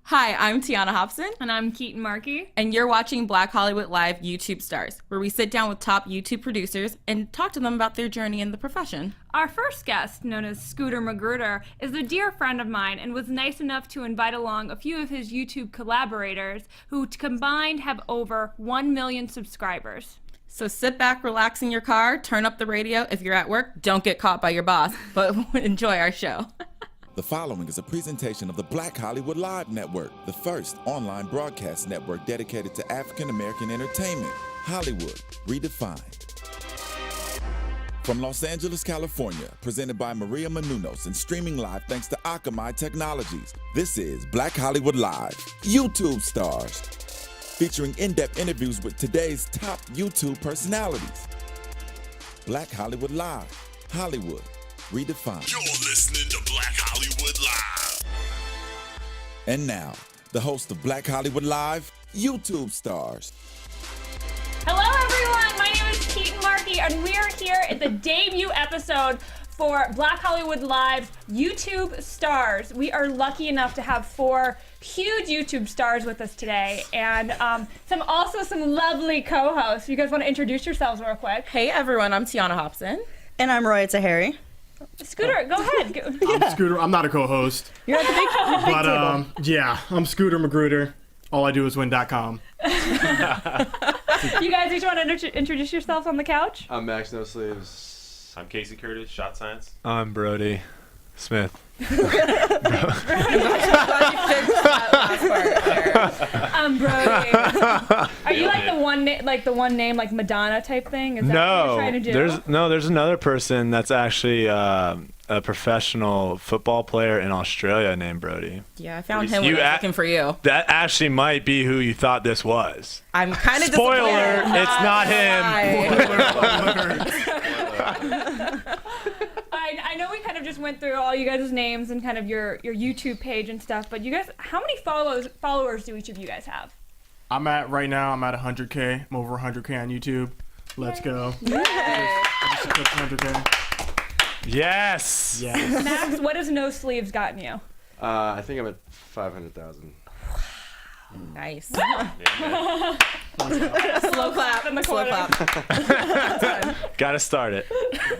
Hi, I'm Tiona Hobson. And I'm Keetin Marchi. And you're watching Black Hollywood Live YouTube Stars, where we sit down with top YouTube producers and talk to them about their journey in the profession. Our first guest, known as Scooter Magruder, is a dear friend of mine and was nice enough to invite along a few of his YouTube collaborators who combined have over 1 million subscribers. So sit back, relax in your car, turn up the radio. If you're at work, don't get caught by your boss, but enjoy our show. The following is a presentation of the Black Hollywood Live Network, the first online broadcast network dedicated to African American entertainment. Hollywood redefined. From Los Angeles, California, presented by Maria Menounos and streaming live thanks to Akamai Technologies. This is Black Hollywood Live, YouTube Stars, featuring in-depth interviews with today's top YouTube personalities. Black Hollywood Live, Hollywood redefined. You're listening to Black Hollywood Live. And now, the host of Black Hollywood Live, YouTube Stars. Hello, everyone. My name is Keetin Marchi, and we are here at the debut episode for Black Hollywood Live's YouTube Stars. We are lucky enough to have 4 huge YouTube stars with us today, and some lovely co-hosts. You guys want to introduce yourselves real quick? Hey everyone, I'm Tiona Hobson. And I'm Roya Taheri. Scooter, go ahead. I'm Scooter. I'm not a co-host. You're at the big table. Yeah, I'm Scooter Magruder. All I do is win.com. You guys each want to introduce yourselves on the couch? I'm Max No Sleeves. I'm Casey Curtis, Shot Science. I'm Brodie Smith. I'm Brody. Are you like the one name like Madonna type thing? Is that what you're trying to do? There's another person that's actually a professional football player in Australia named Brodie. Yeah, I found him when I was looking for you. That actually might be who you thought this was. I'm kind of Spoiler, it's not him. I know we kind of just went through all you guys' names and kind of your YouTube page and stuff, but you guys, how many followers do each of you guys have? Right now I'm at 100K. I'm over 100K on YouTube. Let's go. I just eclipsed 100K. Yes. Max, what has No Sleeves gotten you? I think I'm at 500,000. Nice. Slow clap in the Slow corner. clap. Gotta start it.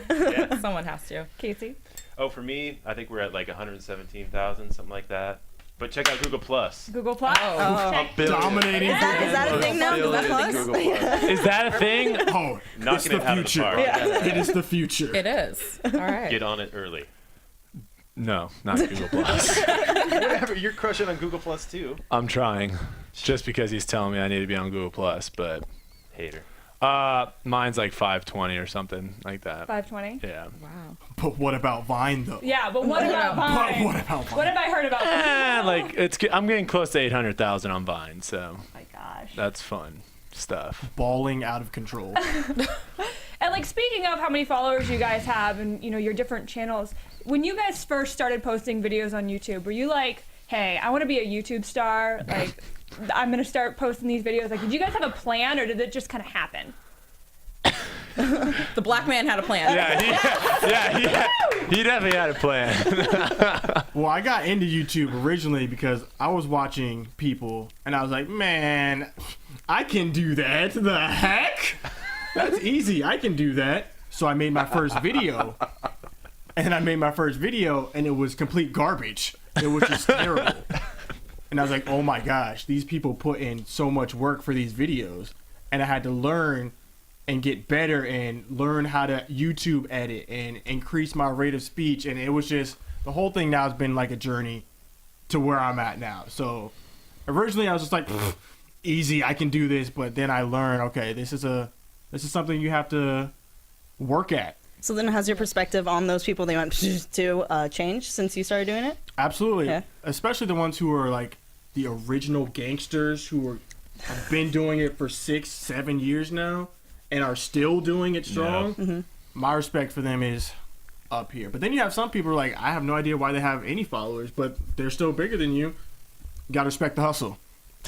Yeah. Someone has to. Casey? Oh, for me, I think we're at like 117,000, something like that. But check out Google Plus. Google Plus? Dominating. Is that a thing now? Is that plus? Is that a thing? Oh, Knocking it out of the future. park. It is the future. It is. All right. Get on it early. No, not Google Plus. Whatever, you're crushing on Google Plus too. I'm trying, just because he's telling me I need to be on Google Plus, but Hater. mine's like 520 or something like that. 520? Yeah. Wow. But what about Vine, though? Yeah, but what about Vine? What about Vine? What have I heard about Vine? I'm getting close to 800,000 on Vine, so Oh my gosh. that's fun stuff. Balling out of control. And like speaking of how many followers you guys have and your different channels, when you guys first started posting videos on YouTube, were you like, hey, I want to be a YouTube star, like I'm gonna start posting these videos? Like, did you guys have a plan or did it just kind of happen? The black man had a plan. He definitely had a plan. Well, I got into YouTube originally because I was watching people and I was like, man, I can do that. The heck? That's easy. I can do that. So I made my first video. And it was complete garbage. It was just terrible. And I was like, oh my gosh, these people put in so much work for these videos. And I had to learn and get better and learn how to YouTube edit and increase my rate of speech. And it was just, the whole thing now has been like a journey to where I'm at now. So originally I was just like, easy, I can do this. But then I learned, okay, this is something you have to work at. So then has your perspective on those people they went to change since you started doing it? Absolutely. Yeah. Especially the ones who are like the original gangsters who have been doing it for 6-7 years now and are still doing it strong. Yeah. Mm-hmm. My respect for them is up here. But then you have some people who are like, I have no idea why they have any followers, but they're still bigger than you. You gotta respect the hustle.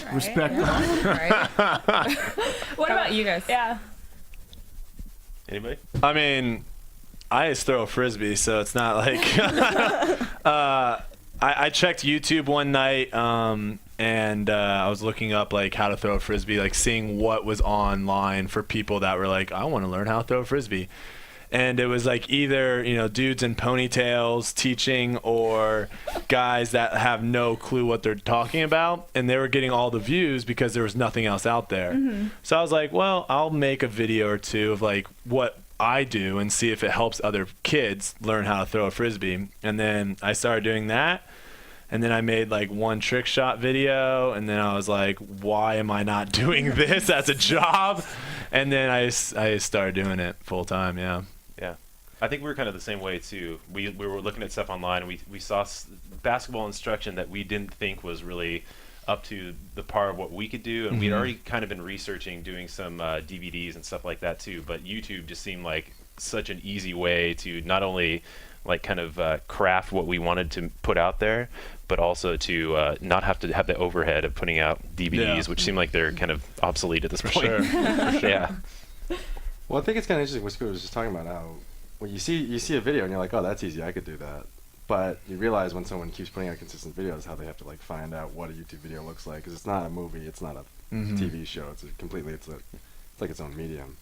Right. Respect the hustle. Right. What about you guys? Yeah. Anybody? I mean, I just throw a Frisbee, so it's not like... I checked YouTube one night, and I was looking up like how to throw a Frisbee, like seeing what was online for people that were like, I want to learn how to throw a Frisbee. And it was like either, dudes in ponytails teaching or guys that have no clue what they're talking about. And they were getting all the views because there was nothing else out there. Mm-hmm. So I was like, well, I'll make a video or two of like what I do and see if it helps other kids learn how to throw a Frisbee. And then I started doing that. And then I made like one trick shot video. And then I was like, why am I not doing this as a job? And then I started doing it full time. Yeah. Yeah, I think we were kind of the same way too. We were looking at stuff online, and we saw basketball instruction that we didn't think was really up to the par of what we could do, and we'd already kind of been researching doing some DVDs and stuff like that too. But YouTube just seemed like such an easy way to not only like kind of craft what we wanted to put out there, but also to not have to have the overhead of putting out DVDs, which seem like they're kind of obsolete at this point. Sure. For sure. Yeah. Well, I think it's kind of interesting what Scooter was just talking about, how when you see a video and you're like, oh, that's easy, I could do that. But you realize when someone keeps putting out consistent videos how they have to like find out what a YouTube video looks like, because it's not a movie, it's not a TV show, it's like its own medium.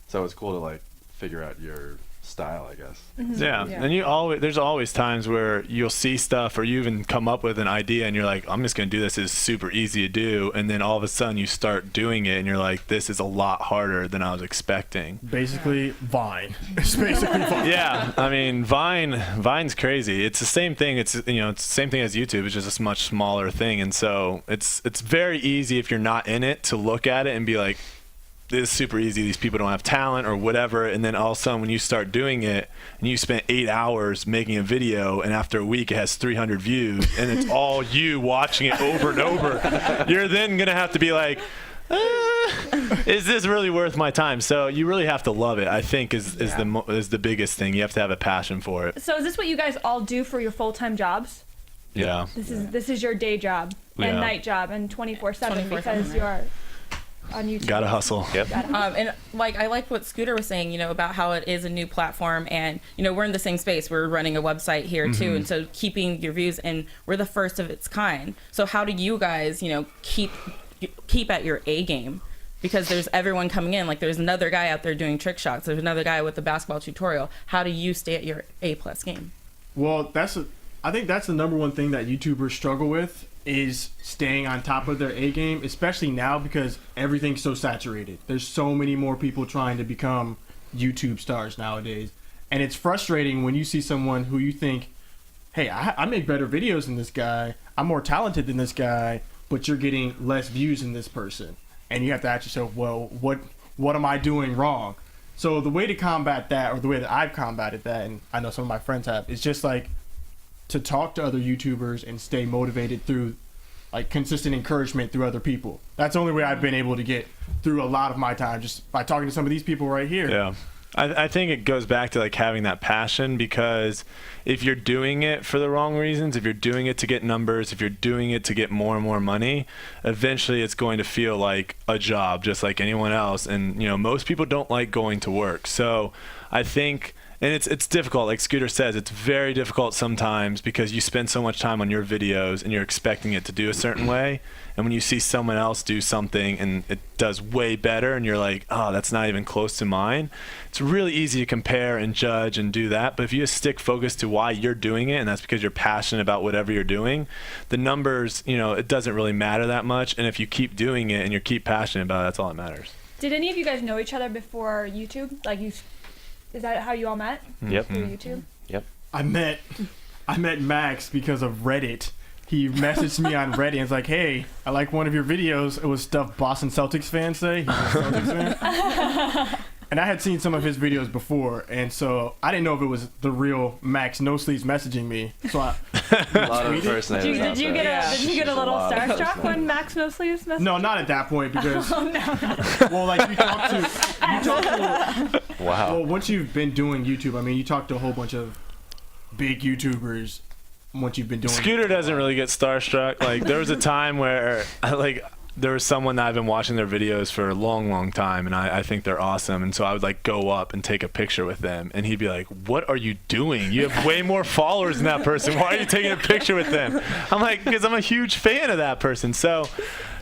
So it's cool to like figure out your style, I guess. Yeah. And there's always times where you'll see stuff or you even come up with an idea and you're like, I'm just going to do this. It's super easy to do. And then all of a sudden you start doing it and you're like, this is a lot harder than I was expecting. Basically, Vine. It's basically Vine. Yeah. I mean, Vine's crazy. It's the same thing. It's the same thing as YouTube. It's just a much smaller thing. And so it's very easy if you're not in it to look at it and be like, this is super easy. These people don't have talent or whatever. And then all of a sudden when you start doing it and you spent 8 hours making a video and after a week it has 300 views and it's all you watching it over and over, you're then going to have to be like, is this really worth my time? So you really have to love it, I think, is the biggest thing. You have to have a passion for it. So is this what you guys all do for your full-time jobs? Yeah. This is your day job and night job and 24/7 because you are on YouTube. Gotta hustle. Yep. And like I like what Scooter was saying, about how it is a new platform, and we're in the same space. We're running a website here too, and so keeping your views, and we're the first of its kind. So how do you guys, keep at your A game? Because there's everyone coming in. Like there's another guy out there doing trick shots. There's another guy with the basketball tutorial. How do you stay at your A+ game? Well, I think that's the number one thing that YouTubers struggle with, is staying on top of their A game, especially now because everything's so saturated. There's so many more people trying to become YouTube stars nowadays. And it's frustrating when you see someone who you think, hey, I make better videos than this guy, I'm more talented than this guy, but you're getting less views than this person. And you have to ask yourself, well, what am I doing wrong? So the way to combat that, or the way that I've combated that, and I know some of my friends have, is just like to talk to other YouTubers and stay motivated through like consistent encouragement through other people. That's the only way I've been able to get through a lot of my time, just by talking to some of these people right here. Yeah. I think it goes back to like having that passion, because if you're doing it for the wrong reasons, if you're doing it to get numbers, if you're doing it to get more and more money, eventually it's going to feel like a job just like anyone else. And most people don't like going to work. So I think, and it's difficult, like Scooter says, it's very difficult sometimes because you spend so much time on your videos and you're expecting it to do a certain way, and when you see someone else do something and it does way better and you're like, oh, that's not even close to mine, it's really easy to compare and judge and do that. But if you just stick focused to why you're doing it, and that's because you're passionate about whatever you're doing, the numbers, it doesn't really matter that much. And if you keep doing it and you keep passionate about it, that's all that matters. Did any of you guys know each other before YouTube? Is that how you all met? Yep. Through YouTube? Yep. I met Max because of Reddit. He messaged me on Reddit and was like, hey, I like one of your videos. It was stuff Boston Celtics fans say. He's a Celtics fan. And I had seen some of his videos before, and so I didn't know if it was the real Max No Sleeves messaging me. So I A lot of impersonators out Did you there. get a little There's a lot of starstruck when Max No Sleeves messaged? No, not at that point, because well, like you talk to Wow. well, once you've been doing YouTube, I mean, you talk to a whole bunch of big YouTubers once you've been doing Scooter doesn't really get starstruck. Like there was a time where there was someone that I've been watching their videos for a long, long time, and I think they're awesome. And so I would like go up and take a picture with them, and he'd be like, "What are you doing? You have way more followers than that person. Why are you taking a picture with them?" I'm like, "Because I'm a huge fan of that person." So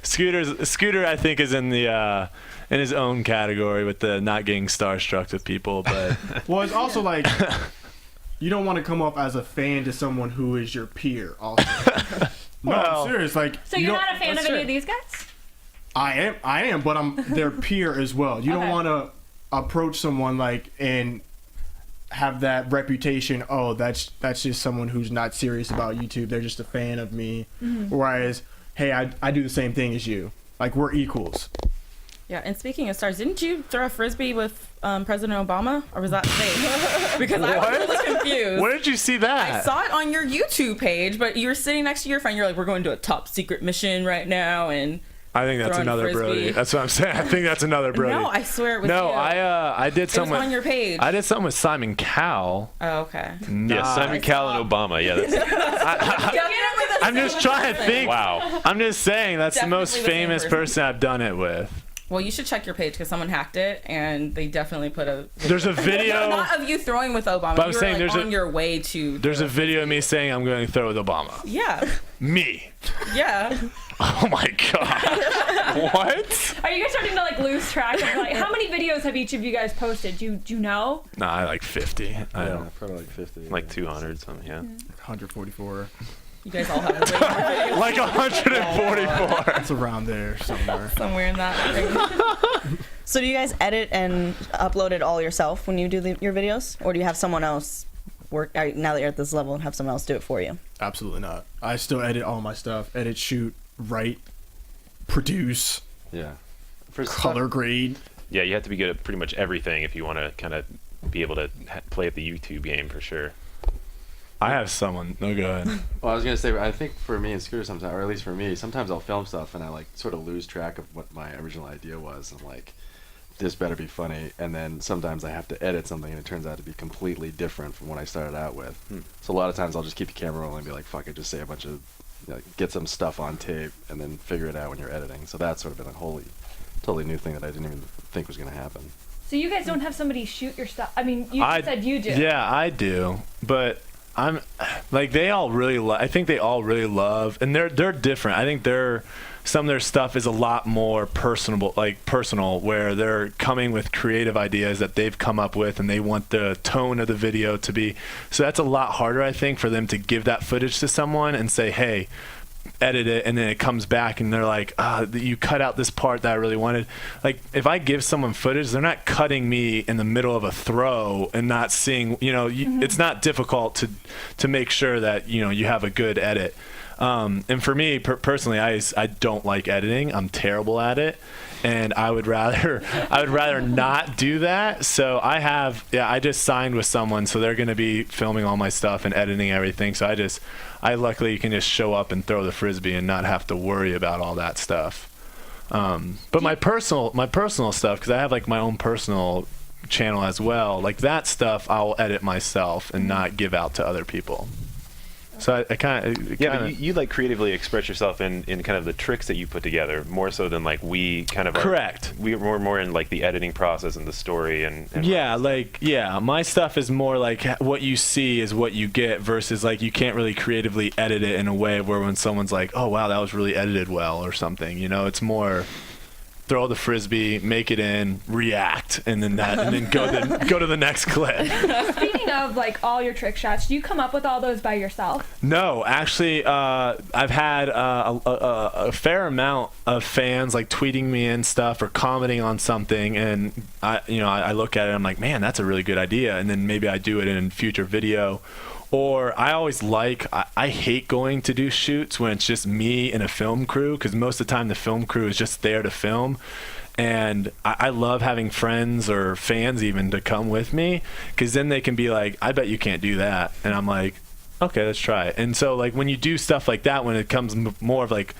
Scooter, I think, is in the in his own category with the not getting starstruck with people. But well, it's also like you don't want to come off as a fan to someone who is your peer. Also, no, I'm serious. Like, so you're not a fan of any of these guys? I am, but I'm their peer as well. You don't want to approach someone like and have that reputation. Oh, that's just someone who's not serious about YouTube. They're just a fan of me. Whereas, hey, I do the same thing as you. Like, we're equals. Yeah, and speaking of stars, didn't you throw a Frisbee with President Obama? Or was that fake? Because I was really confused. where did you see that? I saw it on your YouTube page, but you were sitting next to your friend. You're like, we're going to a top secret mission right now, and I think that's another Frisbee. Brody. That's what I'm saying. I think that's another Brody. No, I swear it was No, you. I did something. It was on your page. I did something with Simon Cowell. Oh, okay. Yeah, Simon Cowell and Obama. Yeah, that's, I'm just trying to think. wow. I'm just saying that's the most Definitely the same famous person I've done it with. Well, you should check your page because someone hacked it, and they definitely put a. There's a video. Not of you throwing with Obama. But I'm you were saying like there's on your way to. There's a video of me saying I'm going to throw with Obama. Yeah. Me. Yeah. Oh my god. What? Are you guys starting to like lose track of like how many videos have each of you guys posted? Do you know? Nah, I like 50. I don't. Probably like 50. Like 200 something, yeah. 144. You guys all have way more videos. Like 144. It's around there somewhere. Somewhere in that range. So do you guys edit and upload it all yourself when you do your videos? Or do you have someone else work, now that you're at this level, and have someone else do it for you? Absolutely not. I still edit all my stuff. Edit, shoot, write, produce, Yeah. color grade. Yeah, you have to be good at pretty much everything if you want to kind of be able to play at the YouTube game for sure. I have someone. No, go ahead. Well, I was gonna say, I think for me and Scooter sometimes, or at least for me, sometimes I'll film stuff and I like sort of lose track of what my original idea was. I'm like, this better be funny, and then sometimes I have to edit something and it turns out to be completely different from what I started out with. So a lot of times I'll just keep the camera rolling and be like, fuck it, just say a bunch of, get some stuff on tape and then figure it out when you're editing. So that's sort of been a totally new thing that I didn't even think was gonna happen. So you guys don't have somebody shoot your stuff? I mean, you said you do. Yeah, I do, but I'm like they all really. I think they all really love, and they're different. I think some of their stuff is a lot more personal, where they're coming with creative ideas that they've come up with, and they want the tone of the video to be. So that's a lot harder, I think, for them to give that footage to someone and say, hey, edit it, and then it comes back and they're like, you cut out this part that I really wanted. Like, if I give someone footage, they're not cutting me in the middle of a throw and not seeing, it's not difficult to make sure that, you have a good edit. And for me personally, I don't like editing. I'm terrible at it, and I would rather not do that. So I just signed with someone, so they're going to be filming all my stuff and editing everything. So I luckily can just show up and throw the Frisbee and not have to worry about all that stuff. But my personal stuff, because I have like my own personal channel as well, like that stuff I'll edit myself and not give out to other people. So I kind of but you like creatively express yourself in kind of the tricks that you put together more so than like we kind of correct. We're more in like the editing process and the story and my stuff is more like what you see is what you get versus like you can't really creatively edit it in a way where when someone's like, oh wow, that was really edited well or something, it's more throw the Frisbee, make it in, react, and then go to the next clip. Speaking of like all your trick shots, do you come up with all those by yourself? No, actually, I've had a fair amount of fans like tweeting me and stuff or commenting on something, and I look at it, and I'm like, man, that's a really good idea, and then maybe I do it in future video. Or I always I hate going to do shoots when it's just me and a film crew, because most of the time the film crew is just there to film. And I love having friends or fans even to come with me, because then they can be like, I bet you can't do that. And I'm like, okay, let's try it. And so like when you do stuff like that, when it comes more of like,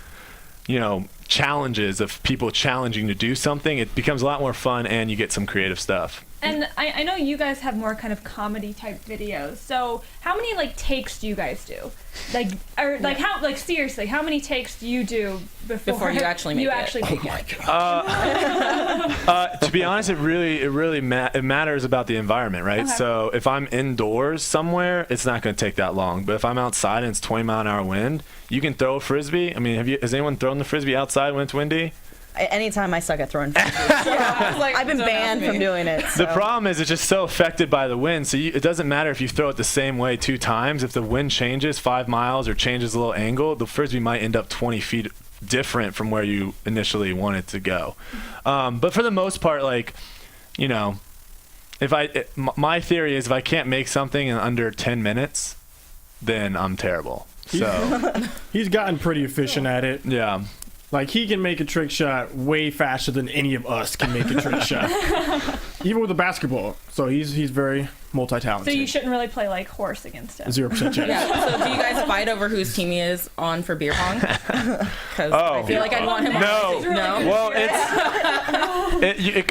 challenges of people challenging to do something, it becomes a lot more fun and you get some creative stuff. And I know you guys have more kind of comedy type videos. So how many like takes do you guys do? How seriously, how many takes do you do before you actually make it? To be honest, it really matters about the environment, right? Okay. So if I'm indoors somewhere, it's not going to take that long. But if I'm outside and it's 20-mile-an-hour wind, you can throw a Frisbee. I mean, has anyone thrown the Frisbee outside when it's windy? Anytime I suck at throwing Frisbees. I've been banned from doing it. So. The problem is it's just so affected by the wind. So it doesn't matter if you throw it the same way 2 times. If the wind changes 5 miles or changes a little angle, the Frisbee might end up 20 feet different from where you initially wanted to go. But for the most part, like, you know, my theory is if I can't make something in under 10 minutes, then I'm terrible. So He's gotten pretty efficient at it. yeah. Like, he can make a trick shot way faster than any of us can make a trick shot. Even with a basketball. So he's very multi-talented. So you shouldn't really play like horse against him. 0% chance. Yeah. So do you guys fight over whose team he is on for beer pong? Because I feel like I'd want him. No. No. Well,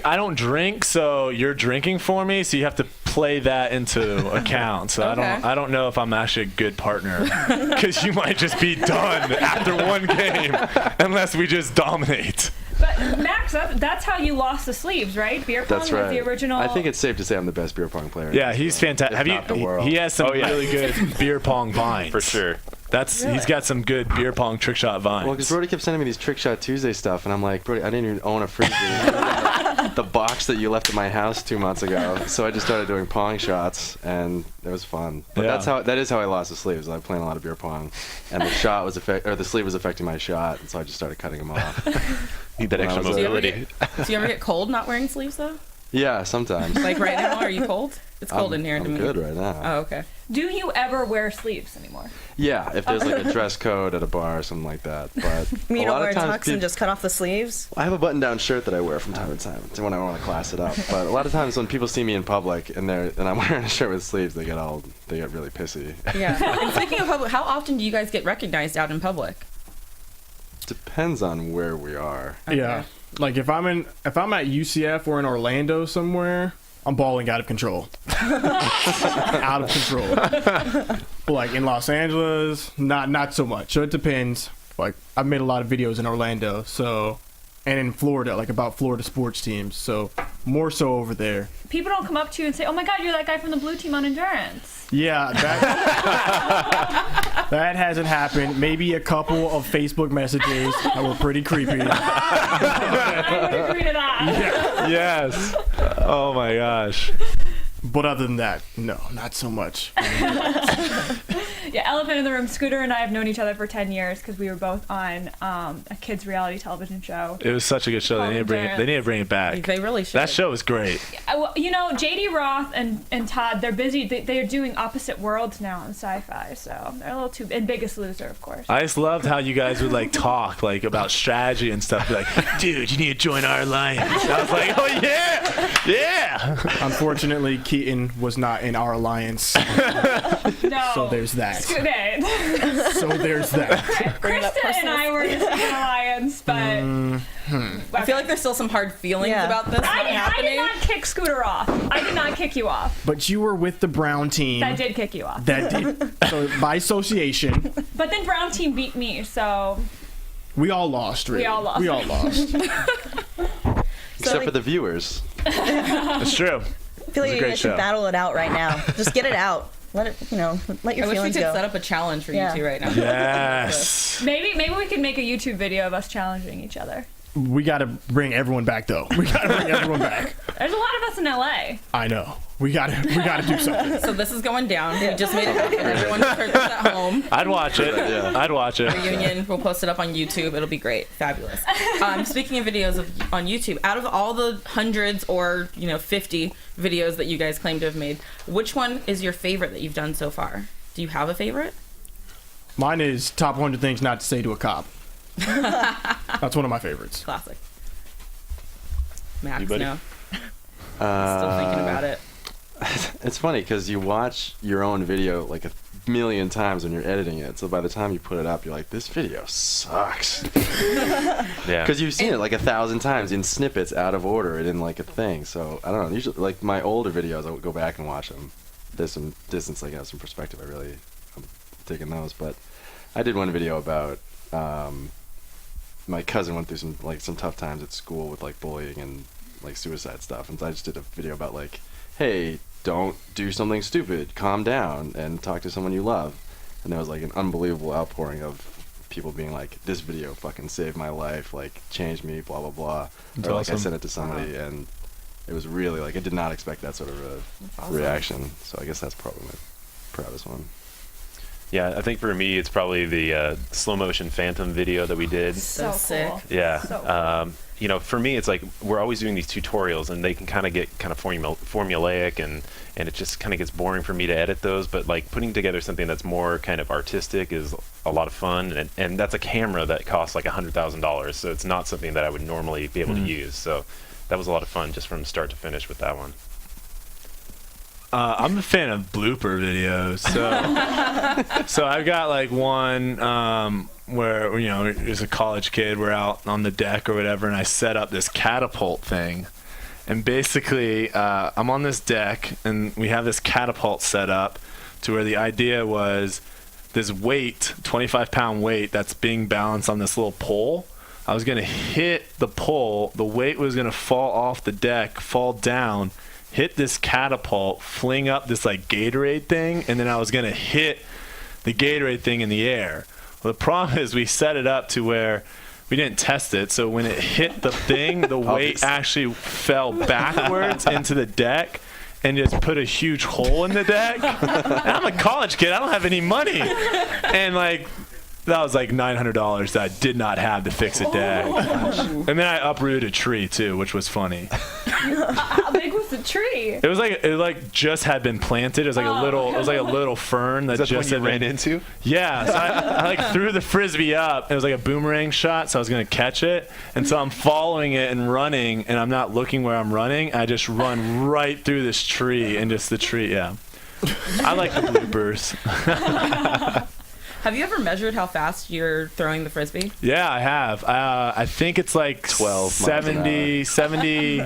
I don't drink, so you're drinking for me, so you have to play that into account. So Okay. I don't know if I'm actually a good partner, because you might just be done after one game unless we just dominate. But Max, that's how you lost the sleeves, right? Beer pong That's was right. the original. I think it's safe to say I'm the best beer pong player. Yeah, he's fantastic. Have not the you? world. He has some really good beer pong vines. For sure. He's got some good beer pong trick shot vines. Well, because Brodie kept sending me these Trick Shot Tuesday stuff, and I'm like, Brodie, I didn't even own a Frisbee. The box that you left at my house 2 months ago. So I just started doing pong shots, and it was fun. But that is how I lost the sleeves. I was playing a lot of beer pong, and the sleeve was affecting my shot, and so I just started cutting them off. Need that extra mobility. Do you ever get cold not wearing sleeves though? Yeah, sometimes. Like right now, are you cold? It's cold in here. I'm good right now. Oh, okay. Do you ever wear sleeves anymore? Yeah, if there's like a dress code at a bar or something like that. But You a don't lot wear of times tux and just cut off the sleeves? I have a button-down shirt that I wear from time to time when I want to class it up. But a lot of times when people see me in public and I'm wearing a shirt with sleeves, they get really pissy. Yeah. And speaking of public, how often do you guys get recognized out in public? Depends on where we are. Yeah. Like, if I'm at UCF or in Orlando somewhere, I'm balling out of control. Out of control. But like in Los Angeles, not so much. So it depends. Like, I've made a lot of videos in Orlando, and in Florida, like about Florida sports teams. So more so over there. People don't come up to you and say, "Oh my God, you're that guy from the blue team on endurance." Yeah, that hasn't happened. Maybe a couple of Facebook messages that were pretty creepy. I would agree to that. Yes. Oh my gosh. But other than that, no, not so much. Yeah, elephant in the room. Scooter and I have known each other for 10 years because we were both on a kids' reality television show. It was such a good show. They need to bring it back. They really should. That show was great. Well, you know, JD Roth and Todd, they're busy. They're doing Opposite Worlds now on Sci-Fi, so they're a little too. And Biggest Loser, of course. I just loved how you guys would like talk like about strategy and stuff. Be like, dude, you need to join our alliance. I was like, oh yeah. Unfortunately, Keetin was not in our alliance. No. So there's that. Okay. So there's that. Krista and I were in an alliance, but I feel like there's still some hard feelings about this I happening. did not kick Scooter off. I did not kick you off. But you were with the Brown team. That did kick you off. That did. So by association, But then Brown team beat me, so we all lost, really. We all lost. We all lost. Except for the viewers. It's true. I feel like you guys should battle it out right now. Just get it out. Let it, let your I wish we feelings could go. set up a challenge for you two right now. Yes. maybe we could make a YouTube video of us challenging each other. We got to bring everyone back, though. We got to bring everyone back. There's a lot of us in LA. I know. We got to do something. So this is going down. We just made it happen. Everyone just heard this at home. I'd watch it. Yeah. I'd watch it. Reunion. We'll post it up on YouTube. It'll be great. Fabulous. Speaking of videos on YouTube, out of all the hundreds or 50 videos that you guys claim to have made, which one is your favorite that you've done so far? Do you have a favorite? Mine is top 100 things not to say to a cop. That's one of my favorites. Classic. Max, You, buddy? no. Still thinking about it. It's funny because you watch your own video like a million times when you're editing it. So by the time you put it up, you're like, this video sucks. Yeah. Because you've seen it like 1,000 times in snippets out of order and in like a thing. So I don't know. Usually, like my older videos, I would go back and watch them. There's some distance, like some perspective. I'm digging those. But I did one video about my cousin went through some tough times at school with like bullying and like suicide stuff, and so I just did a video about like, hey, don't do something stupid, calm down and talk to someone you love. And there was like an unbelievable outpouring of people being like, this video fucking saved my life, like changed me, blah blah blah. That's or like awesome. I sent it to somebody and it was really like, I did not expect that sort of a reaction. So I guess that's probably my proudest one. Yeah, I think for me, it's probably the slow motion phantom video that we did. So sick. Cool. Yeah. So cool. You know, for me, it's like we're always doing these tutorials, and they can kind of get kind of formulaic, and it just kind of gets boring for me to edit those. But like putting together something that's more kind of artistic is a lot of fun, and that's a camera that costs like $100,000, so it's not something that I would normally be able to use. So that was a lot of fun just from start to finish with that one. I'm a fan of blooper videos, so I've got like one where there's a college kid, we're out on the deck or whatever, and I set up this catapult thing, and basically I'm on this deck and we have this catapult set up to where the idea was this weight, 25-pound weight that's being balanced on this little pole. I was gonna hit the pole, the weight was gonna fall off the deck, fall down, hit this catapult, fling up this like Gatorade thing, and then I was gonna hit the Gatorade thing in the air. Well, the problem is we set it up to where we didn't test it, so when it hit the thing, the weight actually fell backwards into the deck and just put a huge hole in the deck. And I'm a college kid, I don't have any money. And like, that was like $900 that I did not have to fix a deck. And then I uprooted a tree too, which was funny. How big was the tree? It was like just had been planted. It was like a little fern that Is that the one just you had ran been, into? Yeah, so I like threw the Frisbee up. It was like a boomerang shot, so I was gonna catch it. And so I'm following it and running, and I'm not looking where I'm running. I just run right through this tree, and just the tree. Yeah, I like the bloopers. Have you ever measured how fast you're throwing the Frisbee? Yeah, I have. I think it's like 12 70.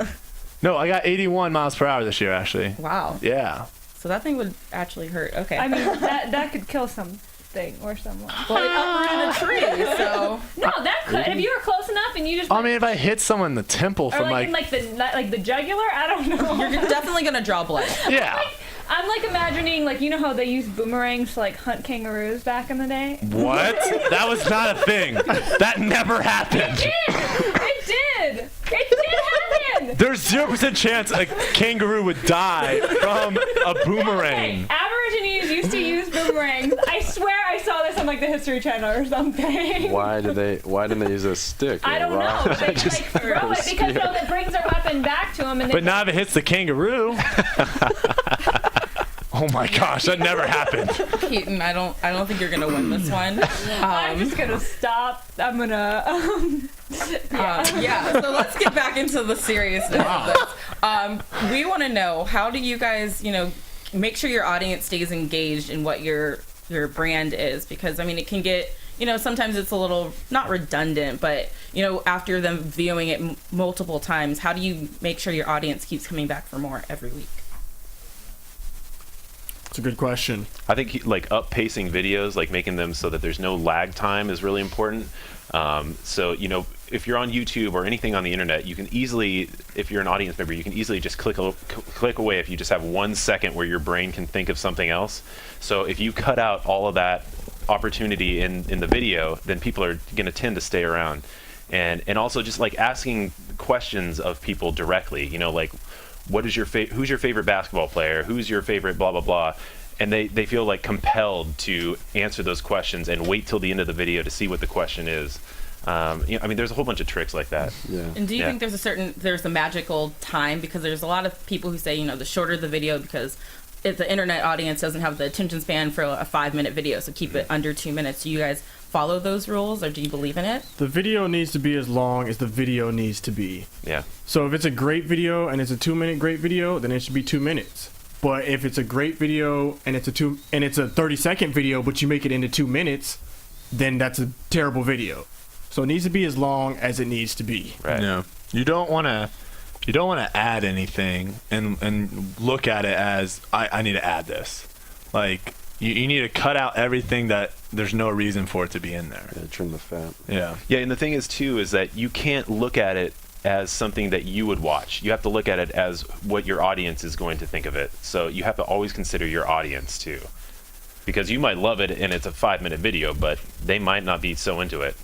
No, I got 81 miles per hour this year, actually. Wow. Yeah. So that thing would actually hurt. Okay. I mean, that could kill something or someone. well, it uprooted a tree, so. No, that could. If you were close enough and you just. I mean, if I hit someone in the temple or from like in like the jugular, I don't know. You're definitely gonna draw blood. yeah. I'm like imagining, like, you know how they used boomerangs to like hunt kangaroos back in the day? What? That was not a thing. That never happened. It did happen. There's 0% chance a kangaroo would die from a boomerang. Okay, Aborigines used to use boomerangs. I swear I saw this on like the History Channel or something. Why didn't they use a stick? Or I don't a rock? know. They like throw it because it brings their weapon back to them. And But not if it hits the kangaroo. Oh my gosh, that never happened. Keetin, I don't think you're gonna win this one. I'm just gonna stop. I'm gonna. Yeah. So let's get back into the seriousness of this. We want to know, how do you guys, make sure your audience stays engaged in what your brand is? Because I mean, it can get, sometimes it's a little not redundant, but after them viewing it multiple times, how do you make sure your audience keeps coming back for more every week? It's a good question. I think like up-pacing videos, like making them so that there's no lag time is really important. So, if you're on YouTube or anything on the internet, you can easily, if you're an audience member, you can easily just click away if you just have 1 second where your brain can think of something else. So if you cut out all of that opportunity in the video, then people are going to tend to stay around. And also just like asking questions of people directly, like, what is who's your favorite basketball player? Who's your favorite blah, blah, blah? And they feel like compelled to answer those questions and wait till the end of the video to see what the question is. I mean, there's a whole bunch of tricks like that. Yeah. And do you think there's a magical time? Because there's a lot of people who say, the shorter the video, because if the internet audience doesn't have the attention span for a 5-minute video, so keep it under 2 minutes. Do you guys follow those rules, or do you believe in it? The video needs to be as long as the video needs to be. Yeah. So if it's a great video and it's a 2-minute great video, then it should be 2 minutes. But if it's a great video and it's a 30-second video, but you make it into 2 minutes, then that's a terrible video. So it needs to be as long as it needs to be. Right. Yeah. You don't want to add anything and look at it as I need to add this. Like you need to cut out everything that there's no reason for it to be in there. Yeah, trim the fat. Yeah. Yeah, and the thing is too is that you can't look at it as something that you would watch. You have to look at it as what your audience is going to think of it. So you have to always consider your audience too. Because you might love it and it's a 5-minute video, but they might not be so into it.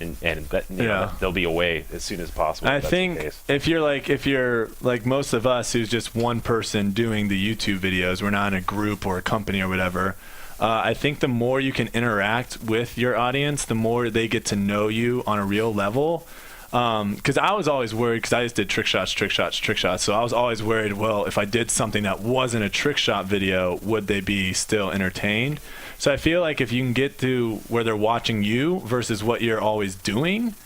And that, you know, they'll be away as soon as possible. I think if you're like most of us who's just one person doing the YouTube videos, we're not in a group or a company or whatever, I think the more you can interact with your audience, the more they get to know you on a real level. Because I was always worried, because I just did trick shots. So I was always worried, well, if I did something that wasn't a trick shot video, would they be still entertained? So I feel like if you can get to where they're watching you versus what you're always doing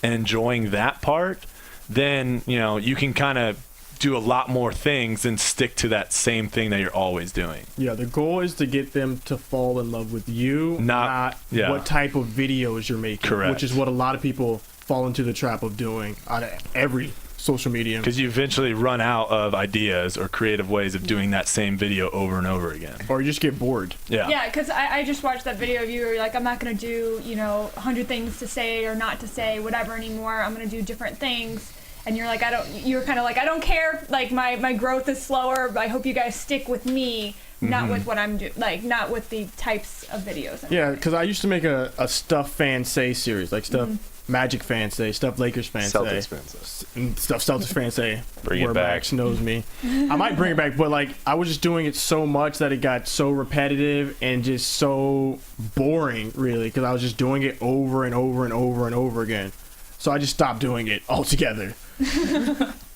and enjoying that part, then, you know, you can kind of do a lot more things and stick to that same thing that you're always doing. Yeah, the goal is to get them to fall in love with you, not what type of videos you're making. Correct. Which is what a lot of people fall into the trap of doing on every social media. Because you eventually run out of ideas or creative ways of doing that same video over and over again. Or you just get bored. Yeah. Yeah, because I just watched that video of you where you're like, I'm not going to do, 100 things to say or not to say, whatever anymore. I'm going to do different things. And you're like, you're kind of like, I don't care. Like, my growth is slower, but I hope you guys stick with me, not with what I'm doing, like, not with the types of videos. Yeah, because I used to make a stuff fans say series, like stuff Magic fans say, stuff Lakers fans Celtics say, fans say. and stuff Celtics fans say. Bring it where back. Max knows me. I might bring it back, but like I was just doing it so much that it got so repetitive and just so boring, really, because I was just doing it over and over and over and over again. So I just stopped doing it altogether.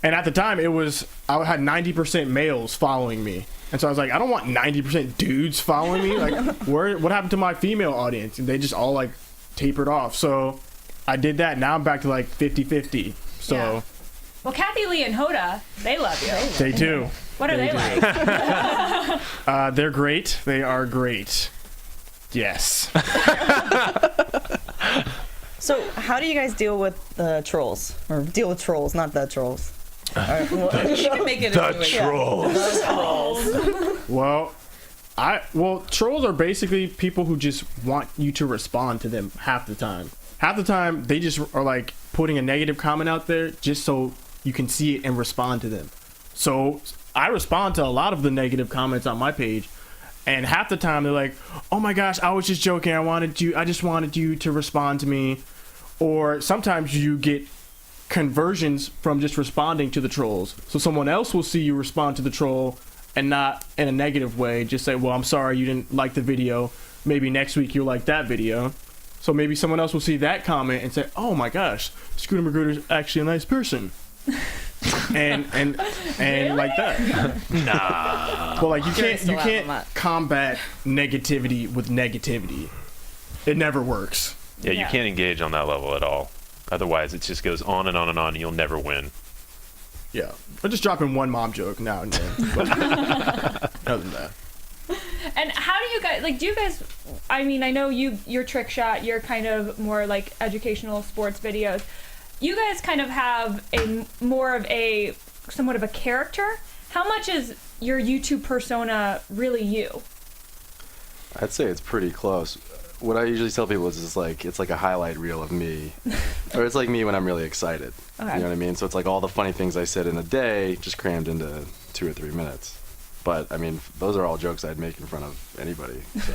And at the time, I had 90% males following me. And so I was like, I don't want 90% dudes following me. Like, what happened to my female audience? And they just all like tapered off. So I did that. Now I'm back to like 50-50. So Yeah. Well, Kathy Lee and Hoda, they love you. they do. What are they like? They're great. They are great. Yes. So, how do you guys deal with the trolls? Or deal with trolls, not the trolls. You can make it The into it. trolls. Well, trolls are basically people who just want you to respond to them half the time. Half the time, they just are like putting a negative comment out there just so you can see it and respond to them. So I respond to a lot of the negative comments on my page, and half the time they're like, "Oh my gosh, I was just joking. I just wanted you to respond to me." Or sometimes you get conversions from just responding to the trolls. So someone else will see you respond to the troll and not in a negative way. Just say, "Well, I'm sorry you didn't like the video. Maybe next week you'll like that video." So maybe someone else will see that comment and say, "Oh my gosh, Scooter Magruder's actually a nice person." and Really? like that. Nah. Well, like you Curious to can't laugh on that. combat negativity with negativity. It never works. Yeah, you Yeah. can't engage on that level at all. Otherwise, it just goes on and on and on, and you'll never win. Yeah, I'm just dropping one mom joke now and then. But other than that, And how do you guys, like, do you guys, I mean, I know you're trick shot, you're kind of more like educational sports videos. You guys kind of have somewhat of a character. How much is your YouTube persona really you? I'd say it's pretty close. What I usually tell people is it's like a highlight reel of me, or it's like me when I'm really excited. Okay. You know what I mean? So it's like all the funny things I said in a day just crammed into 2 or 3 minutes. But I mean, those are all jokes I'd make in front of anybody. So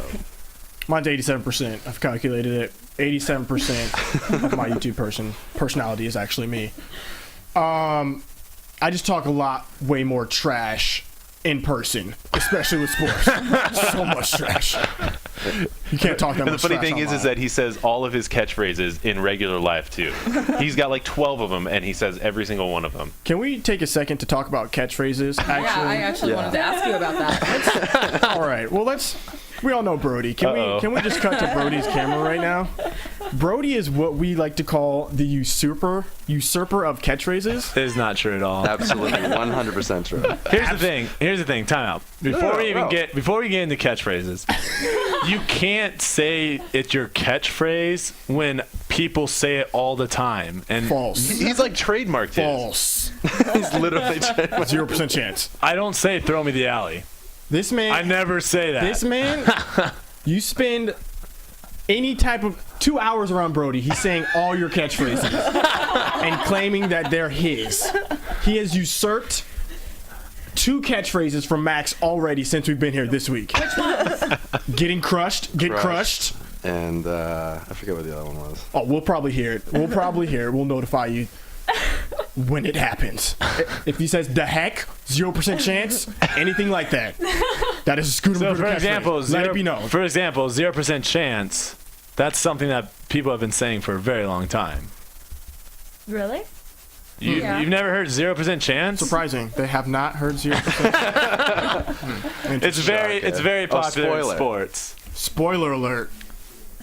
mine's 87%. I've calculated it. 87% of my YouTube personality is actually me. I just talk a lot, way more trash in person, especially with sports. So much trash. You can't talk that And the much funny trash thing is online. that he says all of his catchphrases in regular life too. He's got like 12 of them, and he says every single one of them. Can we take a second to talk about catchphrases? Actually, Yeah, I actually Yeah. wanted to ask you about that. all right. Well, let's. We all know Brodie. Can we just cut to Brodie's camera right now? Brodie is what we like to call the usurper of catchprisses. It is not true at all. Absolutely, 100% true. Here's the thing. Time out. Before we get into catchphrases, you can't say it's your catchphrase when people say it all the time. And False. He's like trademarked it. False. He's literally 0% chance. I don't say throw me the alley. This man. I never say that. This man. You spend any type of 2 hours around Brodie, he's saying all your catchphrases and claiming that they're his. He has usurped 2 catchphrases from Max already since we've been here this week. Which ones? Getting crushed, get crushed. And I forget what the other one was. Oh, we'll probably hear it. We'll notify you when it happens. If he says the heck, 0% chance, anything like that. That is a Scooter So Magruder for example, catchphrase. Let it be known. For example, 0% chance. That's something that people have been saying for a very long time. Really? You've never heard 0% chance? Surprising. They have not heard 0%. It's very popular in spoiler. sports. Spoiler alert.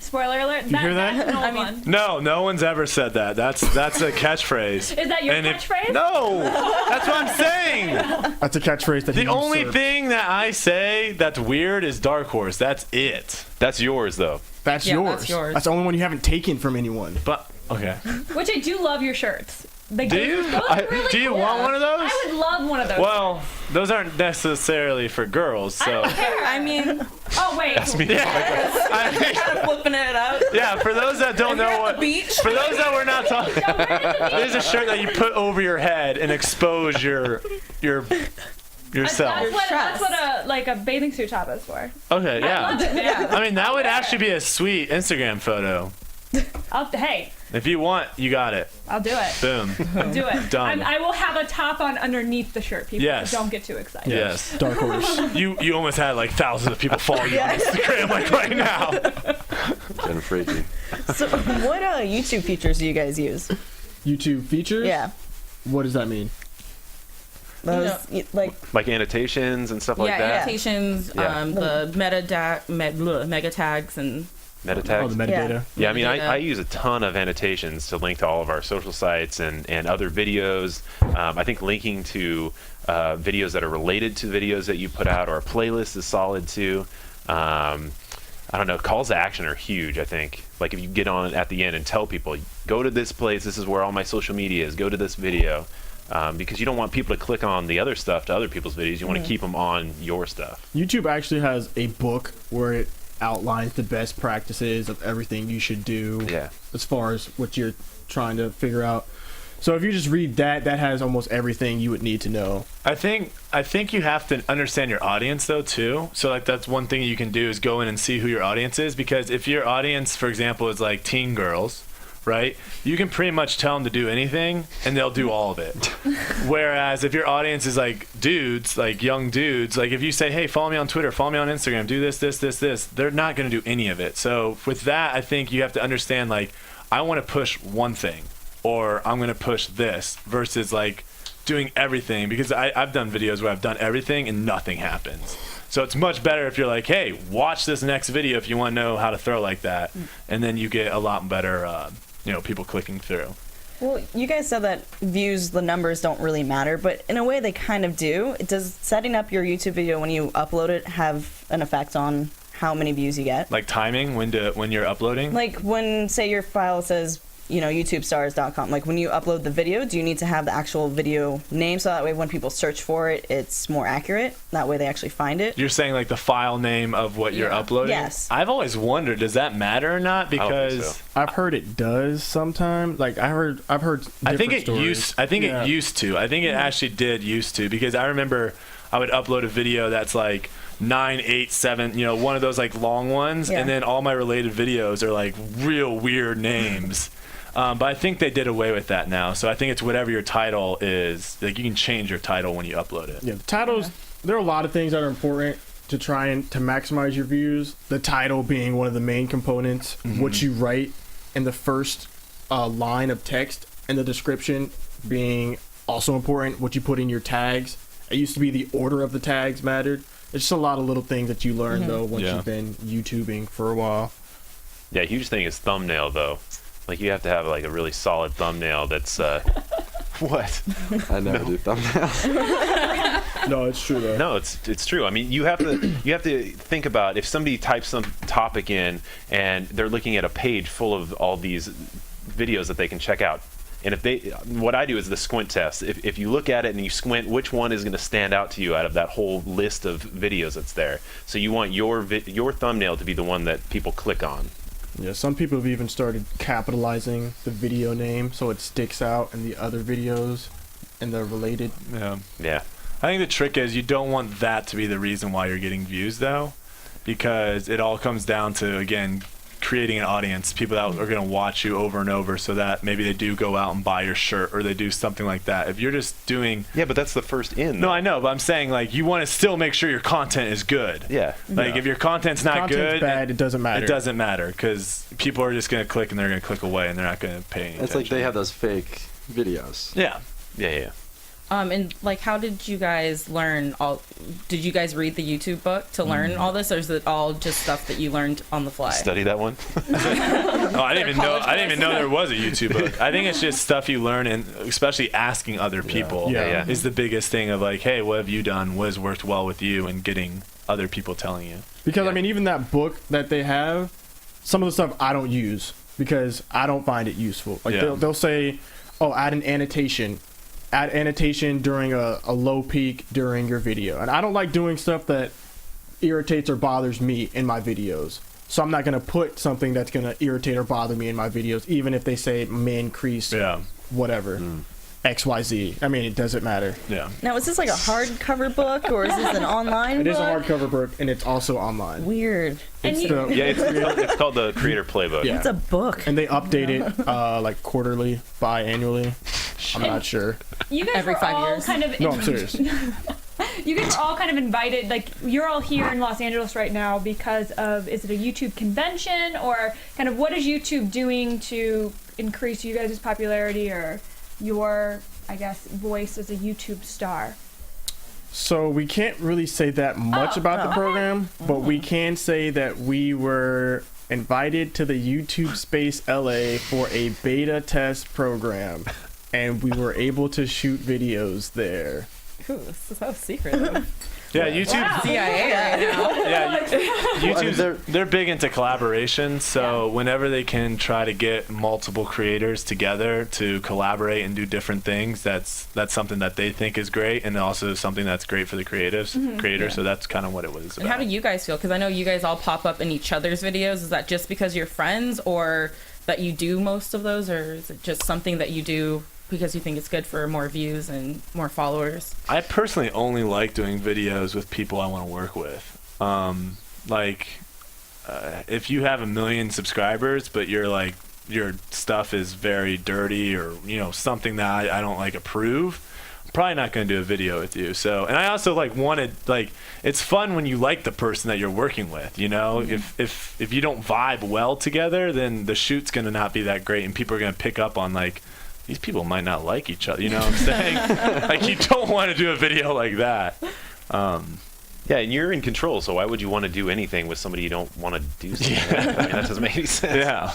Spoiler alert. You hear that? That's an old one. No one's ever said that. That's a catchphrase. Is that your And catchphrase? No, that's what I'm saying. That's a catchphrase that he The only usurped. thing that I say that's weird is Dark Horse. That's it. That's yours, though. That's Yeah, yours. that's yours. That's the only one you haven't taken from anyone. But okay. Which I do love your shirts. Do you? Do you want one of those? I would love one of those. Well, those aren't necessarily for girls, so. I mean, oh wait. That's me. kind of flipping it out. Yeah, for those that don't know what. Beach. For those that we're not talking. There's a shirt that you put over your head and expose yourself. That's what a bathing suit top is for. Okay, I love yeah. it, man. I mean, that would actually be a sweet Instagram photo. Hey, If you want, you got it. I'll do it. Boom. I'll do it. Done. I will have a top on underneath the shirt. People Yes. don't get too excited. Yes. Dark Horse. You almost had like thousands of people follow you on Instagram like right now. Getting freaky. So, what YouTube features do you guys use? YouTube features? Yeah. What does that mean? Those, like, Like annotations and stuff like Yeah, that. annotations, Yeah. the mega tags, and Meta Oh, tags. the metadata. Yeah, I mean, Metadata. I use a ton of annotations to link to all of our social sites and other videos. I think linking to videos that are related to videos that you put out, or a playlist is solid too. I don't know, calls to action are huge, I think. Like if you get on at the end and tell people, go to this place, this is where all my social media is, go to this video. Because you don't want people to click on the other stuff to other people's videos. You want to keep them on your stuff. YouTube actually has a book where it outlines the best practices of everything you should do as far as what you're trying to figure out. So if you just read that, that has almost everything you would need to know. I think you have to understand your audience though too. So like that's one thing you can do is go in and see who your audience is, because if your audience, for example, is like teen girls, right? You can pretty much tell them to do anything and they'll do all of it. Whereas if your audience is like dudes, like young dudes, like if you say, hey, follow me on Twitter, follow me on Instagram, do this, they're not going to do any of it. So with that, I think you have to understand, like, I want to push one thing, or I'm going to push this, versus like doing everything, because I've done videos where I've done everything and nothing happens. So it's much better if you're like, hey, watch this next video if you want to know how to throw like that. And then you get a lot better, people clicking through. well, you guys said that views, the numbers don't really matter, but in a way they kind of do. Does setting up your YouTube video when you upload it have an effect on how many views you get? Like timing when you're uploading? Like when, say, your file says, YouTubestars.com. Like when you upload the video, do you need to have the actual video name so that way when people search for it, it's more accurate? That way they actually find it? You're saying like the file name of what you're uploading? Yes. I've always wondered, does that matter or not? I don't think Because so. I've heard it does sometimes. Like I've heard I think different stories. it used to. I think it actually did used to, because I remember I would upload a video that's like 9, 8, 7, one of those like long ones, Yeah. and then all my related videos are like real weird names. But I think they did away with that now. So I think it's whatever your title is. Like you can change your title when you upload it. Yeah, the titles, there are a lot of things that are important to try and to maximize your views. The title being one of the main components. What you write in the first line of text, and the description being also important. What you put in your tags. It used to be the order of the tags mattered. It's just a lot of little things that you learn though once Yeah. you've been YouTubing for a while. Yeah, huge thing is thumbnail though. Like you have to have like a really solid thumbnail that's what? I never do thumbnails. No, it's true though. No, it's true. I mean, you have to think about if somebody types some topic in and they're looking at a page full of all these videos that they can check out. And what I do is the squint test. If you look at it and you squint, which one is going to stand out to you out of that whole list of videos that's there? So you want your thumbnail to be the one that people click on. Yeah, some people have even started capitalizing the video name so it sticks out in the other videos and they're related. Yeah. Yeah. I think the trick is you don't want that to be the reason why you're getting views, though, because it all comes down to, again, creating an audience, people that are going to watch you over and over so that maybe they do go out and buy your shirt or they do something like that. If you're just doing... Yeah, but that's the first in. No, I know, but I'm saying, like, you want to still make sure your content is good. Yeah. Like, if your content's not Content's good... bad, it doesn't matter. It doesn't matter, because people are just going to click and they're going to click away and they're not going to pay any It's attention. like they have those fake videos. Yeah. Yeah. And like, how did you guys learn all? Did you guys read the YouTube book to learn all this, or is it all just stuff that you learned on the fly? Study that one. Oh, I didn't even know there was a YouTube book. I think it's just stuff you learn, and especially asking other people Yeah. is the biggest thing of like, hey, what have you done? What has worked well with you? And getting other people telling you. Because I mean, even that book that they have, some of the stuff I don't use because I don't find it useful. Like they'll say, oh, add an annotation. Add annotation during a low peak during your video. And I don't like doing stuff that irritates or bothers me in my videos. So I'm not going to put something that's going to irritate or bother me in my videos, even if they say may increase whatever. XYZ. I mean, it doesn't matter. Yeah. Now, is this like a hardcover book or is this an online It book? is a hardcover book, and it's also online. Weird. And It's you, the- Yeah, it's called the Creator Playbook. Yeah. It's a book. And they update it like quarterly, biannually. I'm not sure. you guys Every were 5 all years. kind of No, I'm serious. You guys are all kind of invited, like you're all here in Los Angeles right now because of, is it a YouTube convention or kind of what is YouTube doing to increase you guys' popularity or your, I guess, voice as a YouTube star? So we can't really say that much about the program, but we can say that we were invited to the YouTube Space LA for a beta test program, and we were able to shoot videos there. Ooh, this is so secret. Yeah, YouTube. CIA right now. Yeah, YouTube's they're big into collaboration. So whenever they can try to get multiple creators together to collaborate and do different things, that's something that they think is great, and also something that's great for the creators. So that's kind of what it was about. And how do you guys feel? Because I know you guys all pop up in each other's videos. Is that just because you're friends, or that you do most of those, or is it just something that you do because you think it's good for more views and more followers? I personally only like doing videos with people I want to work with. If you have 1 million subscribers, but your stuff is very dirty or something that I don't approve, I'm probably not going to do a video with you. So, and I also wanted it's fun when you like the person that you're working with. If you don't vibe well together, then the shoot's going to not be that great, and people are going to pick up on these people might not like each other. You know what I'm saying? You don't want to do a video like that. Yeah, and you're in control, so why would you want to do anything with somebody you don't want to do something with? I mean, that doesn't make any sense. Yeah.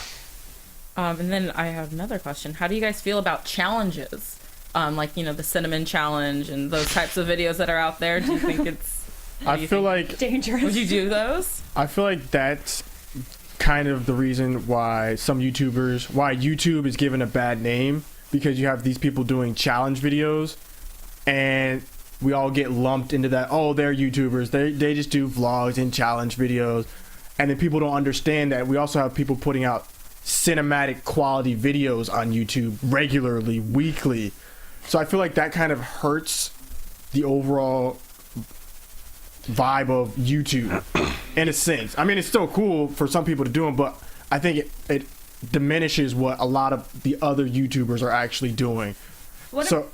And then I have another question. How do you guys feel about challenges? The cinnamon challenge and those types of videos that are out there. Do you think it's... I feel like Dangerous. Would you do those? I feel like that's kind of the reason why why YouTube is given a bad name, because you have these people doing challenge videos and we all get lumped into that, oh, they're YouTubers, they just do vlogs and challenge videos, and then people don't understand that we also have people putting out cinematic quality videos on YouTube regularly, weekly. So I feel like that kind of hurts the overall vibe of YouTube in a sense. I mean, it's still cool for some people to do them, but I think it diminishes what a lot of the other YouTubers are actually doing. What about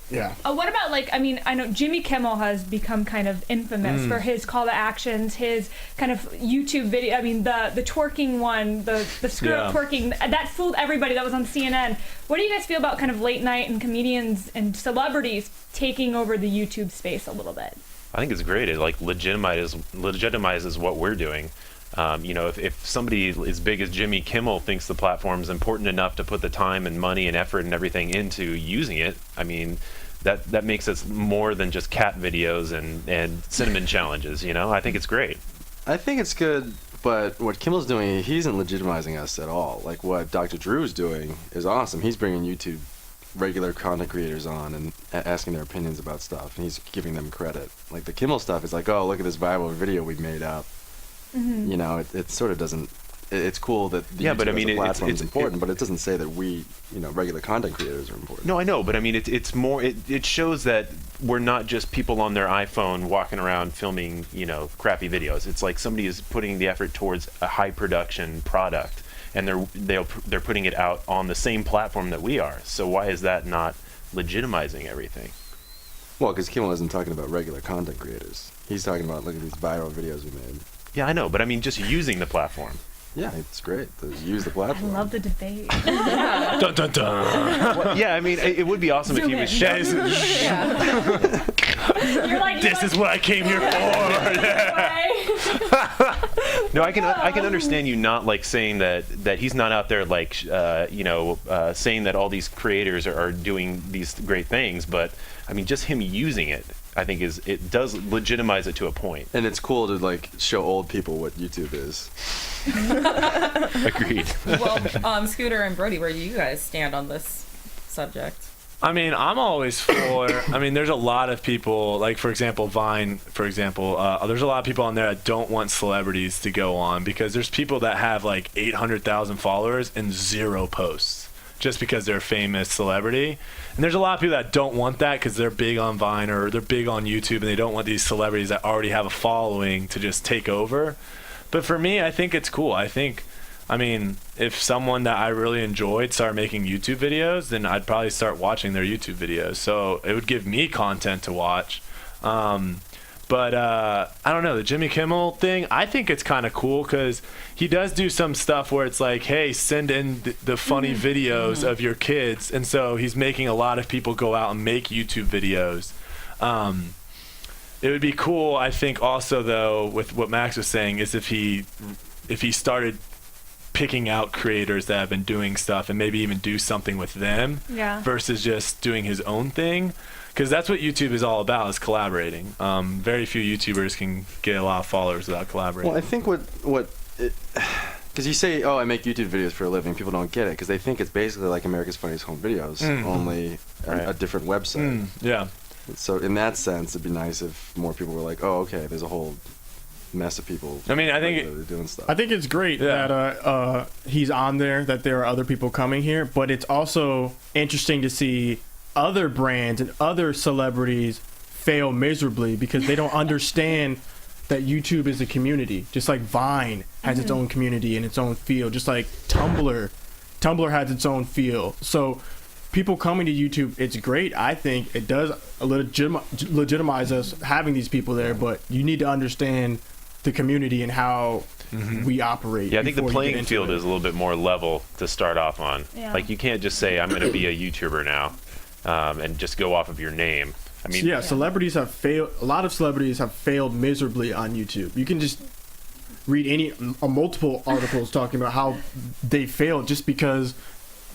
I know Jimmy Kimmel has become kind of infamous for his call to actions, his kind of YouTube video. I mean, the twerking one, the screw up twerking, that fooled everybody. That was on CNN. What do you guys feel about kind of late night and comedians and celebrities taking over the YouTube space a little bit? I think it's great. It like legitimizes what we're doing. You know, if somebody as big as Jimmy Kimmel thinks the platform's important enough to put the time and money and effort and everything into using it, I mean, that makes us more than just cat videos and cinnamon challenges. You know, I think it's great. I think it's good, but what Kimmel's doing, he isn't legitimizing us at all. Like what Dr. Drew's doing is awesome. He's bringing YouTube regular content creators on and asking their opinions about stuff, and he's giving them credit. Like the Kimmel stuff is like, oh, look at this viral video we made up. You know, it sort of doesn't. It's cool that the but I mean, platform it's is important, but it doesn't say that we, you know, regular content creators are important. No, I know, but I mean, it's more. It shows that we're not just people on their iPhone walking around filming, you know, crappy videos. It's like somebody is putting the effort towards a high production product, and they're putting it out on the same platform that we are. So why is that not legitimizing everything? Well, because Kimmel isn't talking about regular content creators. He's talking about, look at these viral videos we made. Yeah, I know, but I mean, just using the platform. Yeah, it's great to use the platform. I love the debate. Dun, dun, dun. Well, yeah, I mean, it would be awesome if he was You're like, This is what I came here for. No, I can understand you not like saying that he's not out there like saying that all these creators are doing these great things, but I mean, just him using it, I think it does legitimize it to a point. And it's cool to like show old people what YouTube is. Agreed. Well, Scooter and Brodie, where do you guys stand on this subject? I mean, I'm always for. I mean, there's a lot of people, like for example, Vine. For example, there's a lot of people on there that don't want celebrities to go on because there's people that have like 800,000 followers and 0 posts just because they're a famous celebrity. And there's a lot of people that don't want that because they're big on Vine or they're big on YouTube and they don't want these celebrities that already have a following to just take over. But for me, I think it's cool. I mean, if someone that I really enjoyed started making YouTube videos, then I'd probably start watching their YouTube videos. So it would give me content to watch. But I don't know, the Jimmy Kimmel thing, I think it's kind of cool because he does do some stuff where it's like, hey, send in the funny videos of your kids. And so he's making a lot of people go out and make YouTube videos. It would be cool, I think, also, though, with what Max was saying, is if he started picking out creators that have been doing stuff and maybe even do something with them versus just doing his own thing. Because that's what YouTube is all about, is collaborating. Very few YouTubers can get a lot of followers without collaborating. Well, I think because you say, oh, I make YouTube videos for a living, people don't get it because they think it's basically like America's Funniest Home Videos, only a different website. Yeah. So in that sense, it'd be nice if more people were like, oh, okay, there's a whole mess of people. I mean, I think doing stuff. I think it's great that he's on there, that there are other people coming here, but it's also interesting to see other brands and other celebrities fail miserably because they don't understand that YouTube is a community. Just like Vine has its own community and its own feel, just like Tumblr has its own feel. So people coming to YouTube, it's great. I think it does legitimize us having these people there, but you need to understand the community and how we operate. Yeah, I think the playing field is a little bit more level to start off on. Yeah. Like you can't just say, I'm going to be a YouTuber now and just go off of your name. I mean, celebrities have failed. A lot of celebrities have failed miserably on YouTube. You can just read multiple articles talking about how they failed just because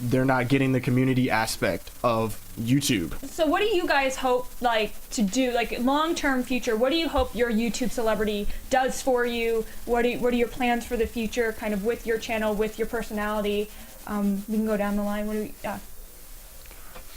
they're not getting the community aspect of YouTube. So what do you guys hope to do, long-term future? What do you hope your YouTube celebrity does for you? What are your plans for the future, kind of with your channel, with your personality? We can go down the line.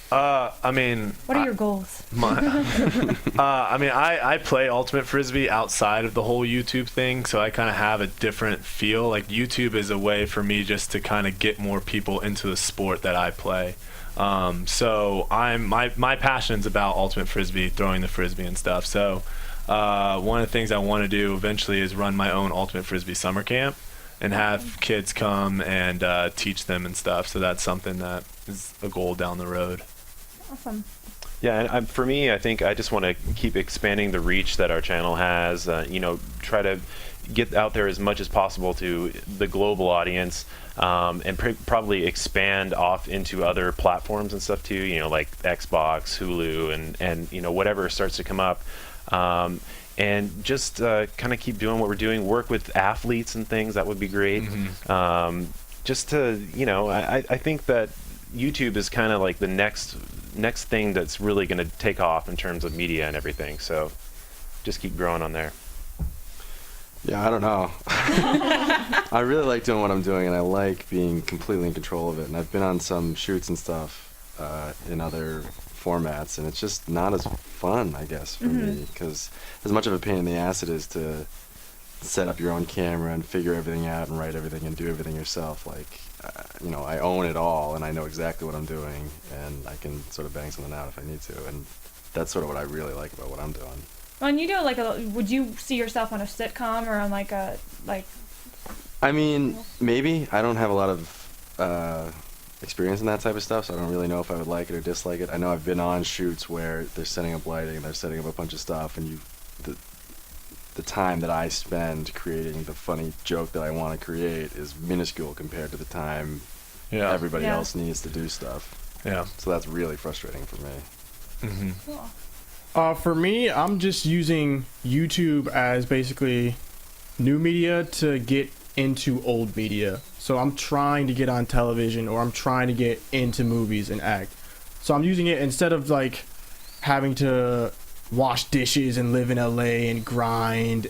I mean, what are your goals? I mean, I play Ultimate Frisbee outside of the whole YouTube thing, so I kind of have a different feel. Like YouTube is a way for me just to kind of get more people into the sport that I play. So my passion's about Ultimate Frisbee, throwing the Frisbee and stuff. So one of the things I want to do eventually is run my own Ultimate Frisbee summer camp and have kids come and teach them and stuff. So that's something that is a goal down the road. Awesome. Yeah, and for me, I think I just want to keep expanding the reach that our channel has. Try to get out there as much as possible to the global audience, and probably expand off into other platforms and stuff too. Like Xbox, Hulu, and whatever starts to come up. And just kind of keep doing what we're doing. Work with athletes and things. That would be great. Just to, I think that YouTube is kind of like the next thing that's really going to take off in terms of media and everything. So just keep growing on there. Yeah, I don't know. I really like doing what I'm doing, and I like being completely in control of it. And I've been on some shoots and stuff in other formats, and it's just not as fun, I guess, for me, because as much of a pain in the ass it is to set up your own camera and figure everything out and write everything and do everything yourself. Like, I own it all, and I know exactly what I'm doing, and I can sort of bang something out if I need to, and that's sort of what I really like about what I'm doing. Well, and you do would you see yourself on a sitcom or on I mean, maybe. I don't have a lot of experience in that type of stuff, so I don't really know if I would like it or dislike it. I know I've been on shoots where they're setting up lighting and they're setting up a bunch of stuff, and the time that I spend creating the funny joke that I want to create is minuscule compared to the time everybody else needs to do stuff. Yeah. So that's really frustrating for me. Cool. For me, I'm just using YouTube as basically new media to get into old media. So I'm trying to get on television, or I'm trying to get into movies and act. So I'm using it instead of like having to wash dishes and live in LA and grind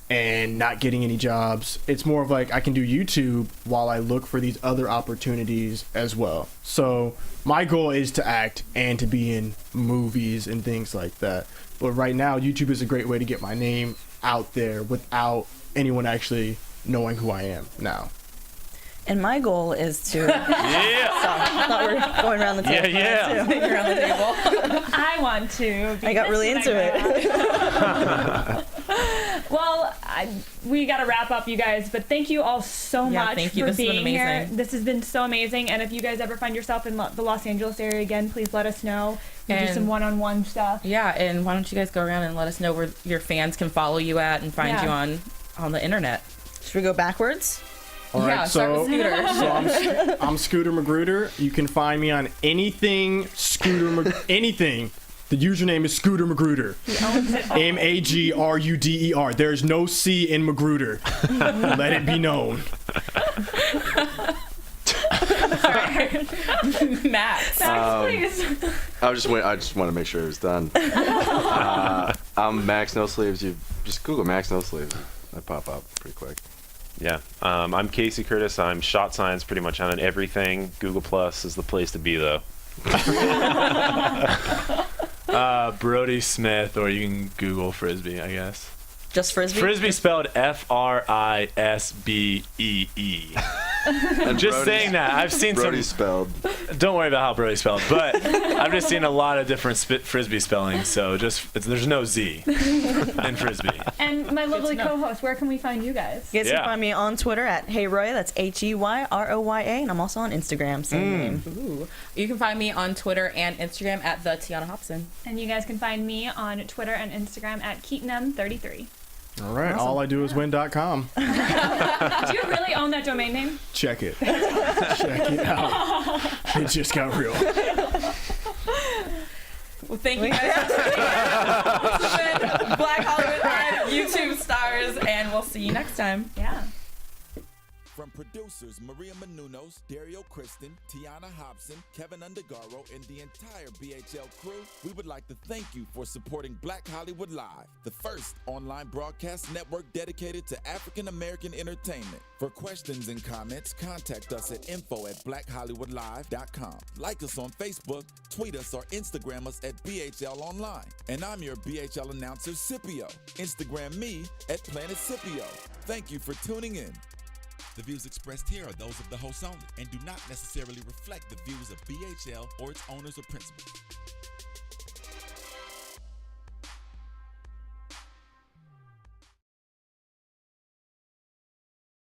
and not getting any jobs. It's more of like I can do YouTube while I look for these other opportunities as well. So my goal is to act and to be in movies and things like that. But right now, YouTube is a great way to get my name out there without anyone actually knowing who I am now. And my goal is to. Yeah. Sorry, I thought we were going around the table. Yeah. You're on the table. I want to. I got really into it. Well, we got to wrap up, you guys, but thank you all so much thank you. for This has been being here. amazing. This has been so amazing, and if you guys ever find yourself in the Los Angeles area again, please let us know. We'll do And- some one-on-one stuff. Yeah, and why don't you guys go around and let us know where your fans can follow you at and find you on the internet. Should we go backwards? All right, Yeah, start with Scooter. So I'm Scooter Magruder. You can find me on anything anything. The username is Scooter Magruder. Magruder. There's no C in Magruder. Let it be known. Max. Please. I just want to make sure it was done. I'm Max No Sleeves. You just Google Max No Sleeves. I pop up pretty quick. Yeah. I'm Casey Curtis. I'm Shot Science pretty much on everything. Google Plus is the place to be, though. Brodie Smith, or you can Google Frisbee, I guess. Just Frisbee? Frisbee spelled Frisbee. I'm just Brodie's- saying that. I've seen Brodie some. spelled. Don't worry about how Brodie spelled, but I've just seen a lot of different Frisbee spellings. So there's no Z in Frisbee. And my lovely co-host, where can we find you guys? You guys Yeah. can find me on Twitter at Hey Roya. That's HeyRoya, and I'm also on Instagram. Same name. Ooh. You can find me on Twitter and Instagram at the Tiona Hobson. And you guys can find me on Twitter and Instagram at KeetinM33. All right, all I do is win.com. Do you really own that domain name? Check it. Check it out. It just got real. Well, thank you guys for tuning in. This has been Black Hollywood Live YouTube stars, and we'll see you next time. Yeah. From producers Maria Menounos, Dario Kristen, Tiona Hobson, Kevin Undergaro, and the entire BHL crew, we would like to thank you for supporting Black Hollywood Live, the first online broadcast network dedicated to African American entertainment. For questions and comments, contact us at info@blackhollywoodlive.com. Like us on Facebook, tweet us, or Instagram us at BHL Online. And I'm your BHL announcer, Scipio. Instagram me at Planet Scipio. Thank you for tuning in. The views expressed here are those of the host only and do not necessarily reflect the views of BHL or its owners or principals.